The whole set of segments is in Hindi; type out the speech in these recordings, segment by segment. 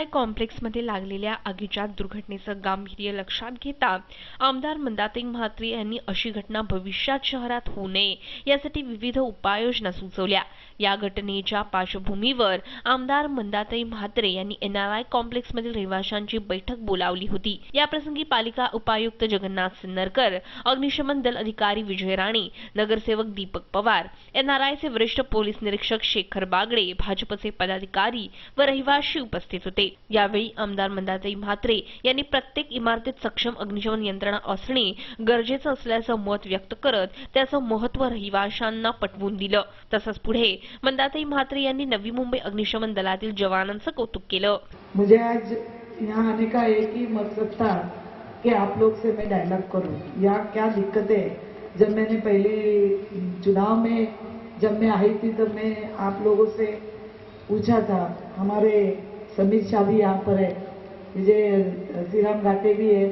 एनआरआय कॉम्प्लेक्समध्ये लागलेल्या आगीच्या दुर्घटनेचं गांभीर्य लक्षात घेता आमदार मंदाताई म्हात्रे यांनी अशी घटना भविष्यात शहरात होऊ नये यासाठी विविध उपाययोजना सुचवल्या। या घटनेच्या पार्श्वभूमीवर आमदार मंदाताई म्हात्रे यांनी एनआरआय कॉम्प्लेक्समधील रहिवाशांची बैठक बोलावली होती। याप्रसंगी पालिका उपायुक्त जगन्नाथ सिन्नरकर, अग्निशमन दल अधिकारी विजय राणे, नगरसेवक दीपक पवार, एनआरआयचे वरिष्ठ पोलीस निरीक्षक शेखर बागडे, भाजपचे पदाधिकारी व रहिवाशी उपस्थित होते। यावेळी आमदार मंदाताई म्हात्रे यांनी प्रत्येक इमारतीत सक्षम अग्निशमन यंत्रणा असणे गरजेचं असल्याचं मत व्यक्त करत त्याचं महत्त्व रहिवाशांना पटवून दिलं। तसंच पुढे मंदाताई म्हात्रे यांनी नवी मुंबई अग्निशमन दलातील जवानांचं कौतुक केलं। मुझे आज यहाँ आने का एक ही मकसद था कि आप लोग से मैं डायलॉग करूं। यहाँ क्या दिक्कत है, जब मैंने पहले चुनाव में जब मैं आई थी तब मैं आप लोगों से पूछा था। हमारे समीर शाह भी यहाँ पर है, विजय श्रीराम घाटे भी है।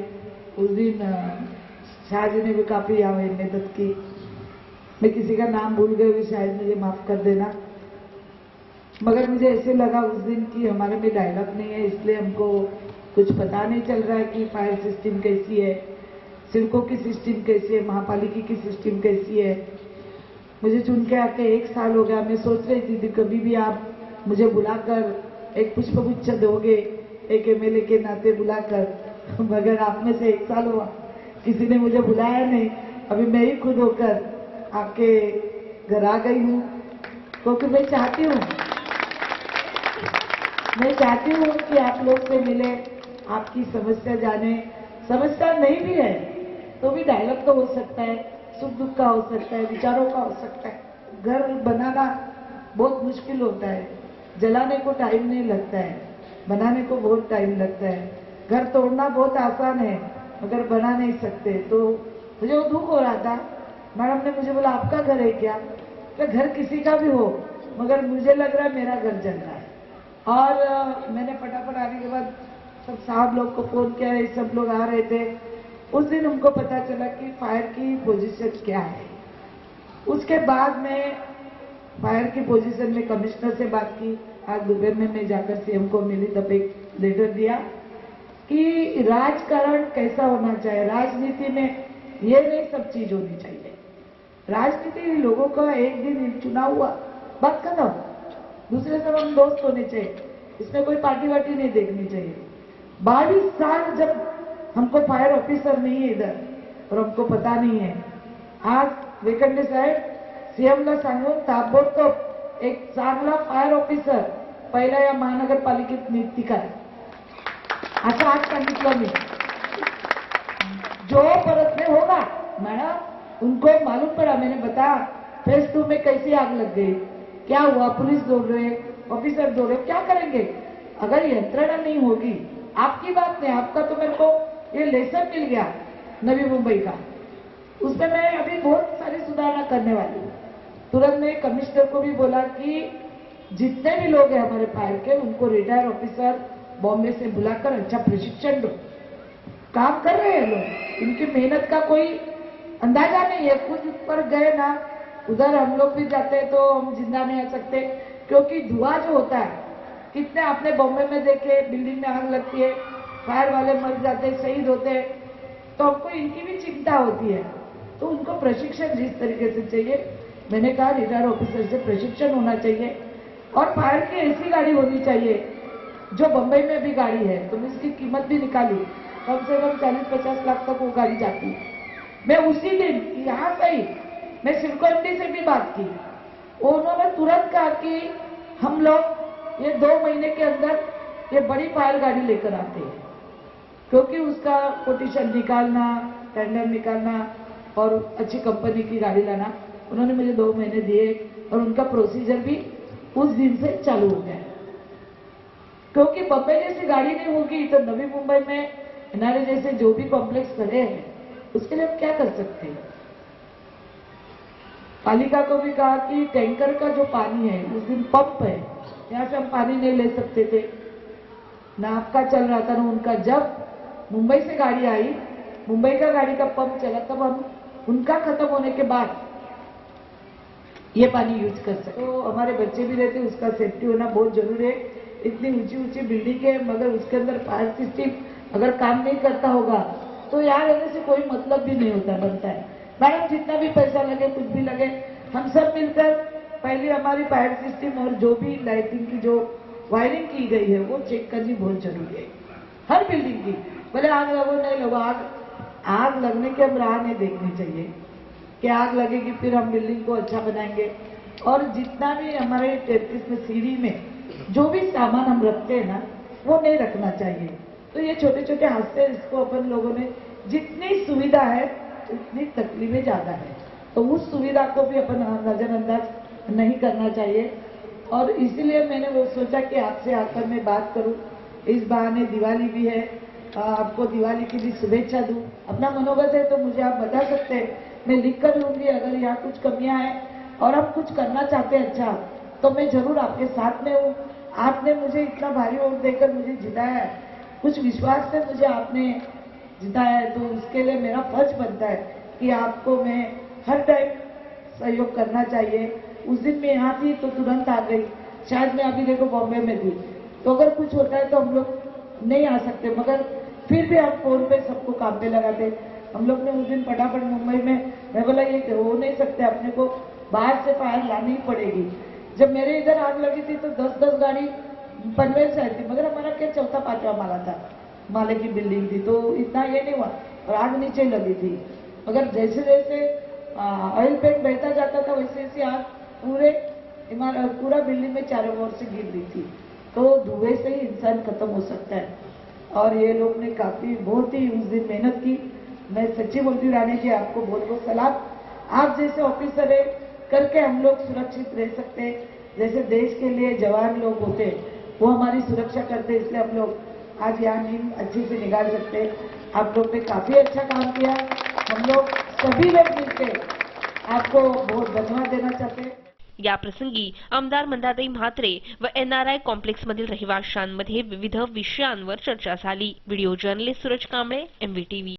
उस दिन शाह जी ने भी काफी यहाँ मदद की। मैं किसी का नाम भूल गई, शायद मुझे माफ कर देना, मगर मुझे ऐसे लगा उस दिन कि हमारे में डायलॉग नहीं है, इसलिए हमको कुछ पता नहीं चल रहा है कि फायर सिस्टम कैसी है, सिडको की सिस्टम कैसी है, महापालिका की सिस्टम कैसी है। मुझे चुन के आके 1 साल हो गया। मैं सोच रही थी कभी भी आप मुझे बुलाकर एक पुष्पगुच्छ दोगे, एक एमएलए के नाते बुलाकर, मगर आप में से 1 साल हुआ, किसी ने मुझे बुलाया नहीं। अभी मैं ही खुद होकर आपके घर आ गई हूँ, क्योंकि मैं चाहती हूँ कि आप लोग से मिले, आपकी समस्या जाने। समस्या नहीं भी है तो भी डायलॉग तो हो सकता है, सुख दुख का हो सकता है, विचारों का हो सकता है। घर बनाना बहुत मुश्किल होता है, जलाने को टाइम नहीं लगता है, बनाने को बहुत टाइम लगता है। घर तोड़ना बहुत आसान है मगर बना नहीं सकते। तो मुझे वो दुख हो रहा था। मैडम ने मुझे बोला आपका घर है क्या? तो घर किसी का भी हो, मगर मुझे लग रहा है मेरा घर जल रहा है। और मैंने फटाफट आने के बाद सब साहब लोग को फोन किया, सब लोग आ रहे थे। उस दिन हमको पता चला कि फायर की पोजीशन क्या है। उसके बाद में फायर की पोजीशन में कमिश्नर से बात की। आज दोपहर में मैं जाकर सीएम को मिली, तब एक लेटर दिया कि राजकारण कैसा होना चाहिए, राजनीति में ये नहीं सब चीज होनी चाहिए। राजनीति लोगों का एक दिन चुनाव हुआ, बात खत्म। दूसरे सब हम दोस्त होने चाहिए, इसमें कोई पार्टी वार्टी नहीं देखनी चाहिए। 22 साल जब हमको फायर ऑफिसर नहीं है इधर और हमको पता नहीं है, आज वेकंडे साहेब सीएमला सांगून ताबडतोब एक चांगला फायर ऑफिसर पहिला या महानगरपालिकेत नियुक्ती करा, असं आज सांगितलं मी। जो परत में होगा मैडम, उनको मालूम पड़ा, मैंने बताया फेज 2 में कैसी आग लग गई, क्या हुआ, पुलिस दौड़ रहे, ऑफिसर दौड़ रहे, क्या करेंगे? अगर यंत्रणा नहीं होगी, आपकी बात नहीं, आपका तो मेरे को ये लेसन मिल गया नवी मुंबई का, उसमें मैं अभी बहुत सारी सुधारणा करने वाली हूँ। तुरंत मैं कमिश्नर को भी बोला कि जितने भी लोग हैं हमारे फायर के, उनको रिटायर ऑफिसर बॉम्बे से बुलाकर अच्छा प्रशिक्षण दो। काम कर रहे हैं लोग, इनकी मेहनत का कोई अंदाजा नहीं है। खुद पर गए ना, उधर हम लोग भी जाते हैं तो हम जिंदा नहीं आ सकते, क्योंकि धुआं जो होता है, कितने आपने बॉम्बे में देखे, बिल्डिंग में आग लगती है, फायर वाले मर जाते हैं, शहीद होते हैं, तो हमको इनकी भी चिंता होती है। तो उनको प्रशिक्षण जिस तरीके से चाहिए, मैंने कहा रिटायर ऑफिसर से प्रशिक्षण होना चाहिए। और फायर की ऐसी गाड़ी होनी चाहिए जो बंबई में भी गाड़ी है, तो इसकी कीमत भी निकाली, कम से कम 40-50 लाख तक वो गाड़ी जाती है। मैं उसी दिन यहाँ से ही मैं सिडको एमडी से भी बात की, उन्होंने तुरंत कहा कि हम लोग ये 2 महीने के अंदर ये बड़ी फायर गाड़ी लेकर आते हैं, क्योंकि उसका कोटेशन निकालना, टेंडर निकालना और अच्छी कंपनी की गाड़ी लाना, उन्होंने मुझे 2 महीने दिए और उनका प्रोसीजर भी उस दिन से चालू हो गया। क्योंकि बम्बई जैसी गाड़ी नहीं होगी तो नवी मुंबई में एनआरआई जैसे जो भी कॉम्प्लेक्स खड़े हैं, उसके लिए हम क्या कर सकते हैं? पालिका को भी कहा कि टैंकर का जो पानी है, उस दिन पंप है, यहाँ से हम पानी नहीं ले सकते थे ना, आपका चल रहा था ना उनका। जब मुंबई से गाड़ी आई, मुंबई का गाड़ी का पंप चला, तब हम उनका खत्म होने के बाद ये पानी यूज कर सकते। तो हमारे बच्चे भी रहते, उसका सेफ्टी होना बहुत जरूरी है। इतनी ऊंची ऊंची बिल्डिंग है, मगर उसके अंदर फायर सिस्टम अगर काम नहीं करता होगा तो यहाँ रहने से कोई मतलब भी नहीं होता बनता है। मैडम जितना भी पैसा लगे, कुछ भी लगे, हम सब मिलकर पहले हमारी फायर सिस्टम और जो भी लाइटिंग की जो वायरिंग की गई है वो चेक करनी बहुत जरूरी है, हर बिल्डिंग की। भले आग लगो नहीं लगो, आग लगने की हम राह नहीं देखनी चाहिए कि आग लगेगी फिर हम बिल्डिंग को अच्छा बनाएंगे। और जितना भी हमारे टेरेस में सीढ़ी में जो भी सामान हम रखते हैं ना, वो नहीं रखना चाहिए। तो ये छोटे छोटे हादसे, इसको अपन लोगों ने, जितनी सुविधा है उतनी तकलीफें ज्यादा है, तो उस सुविधा को भी अपन नजरअंदाज नहीं करना चाहिए। और इसीलिए मैंने वो सोचा कि आपसे आकर मैं बात करूं। इस बहाने दिवाली भी है, आपको दिवाली की भी शुभेच्छा दूं। अपना मनोगत है तो मुझे आप बता सकते हैं, मैं लिख कर लूंगी। अगर यहाँ कुछ कमियां हैं और आप कुछ करना चाहते हैं अच्छा, तो मैं जरूर आपके साथ में हूँ। आपने मुझे इतना भारी वोट देकर मुझे जिताया है, कुछ विश्वास से मुझे आपने जिताया है, तो उसके लिए मेरा फर्ज बनता है कि आपको मैं हर टाइम सहयोग करना चाहिए। उस दिन मैं यहाँ थी तो तुरंत आ गई, शायद मैं अभी देखो बॉम्बे में थी, तो अगर कुछ होता है तो हम लोग नहीं आ सकते, मगर फिर भी हम फोन पे सबको काम पे लगाते। हम लोग ने उस दिन फटाफट मुंबई में, मैं बोला ये हो नहीं सकते, अपने को बाहर से फायर लानी ही पड़ेगी। जब मेरे इधर आग लगी थी तो 10-10 गाड़ी पनवेल से आई थी, मगर हमारा क्या चौथा पांचवा माला था, माले की बिल्डिंग थी, तो इतना ये नहीं हुआ और आग नीचे लगी थी। मगर जैसे जैसे ऑयल पेंट बहता जाता था वैसे वैसे आग पूरा बिल्डिंग में चारों ओर से गिर रही थी। तो धुएं से ही इंसान खत्म हो सकता है। और ये लोग ने काफी बहुत ही उस दिन मेहनत की। मैं सच्ची बोलती हूँ रानी जी, आपको बहुत बहुत सलाम। आप जैसे ऑफिसर है करके हम लोग सुरक्षित रह सकते हैं। जैसे देश के लिए जवान लोग होते वो हमारी सुरक्षा करते, इसलिए हम लोग आज यहाँ नींद अच्छी से निकाल सकते। आप लोग ने काफी अच्छा काम किया। हम लोग सभी लोग मिलकर आपको बहुत धन्यवाद देना चाहते हैं। या प्रसंगी आमदार मंदाताई म्हात्रे व NRI कॉम्प्लेक्स मधील रहिवाशांमध्ये विविध विषयांवर चर्चा झाली। व्हिडिओ जर्नलिस्ट सूरज कांबळे, MVTV।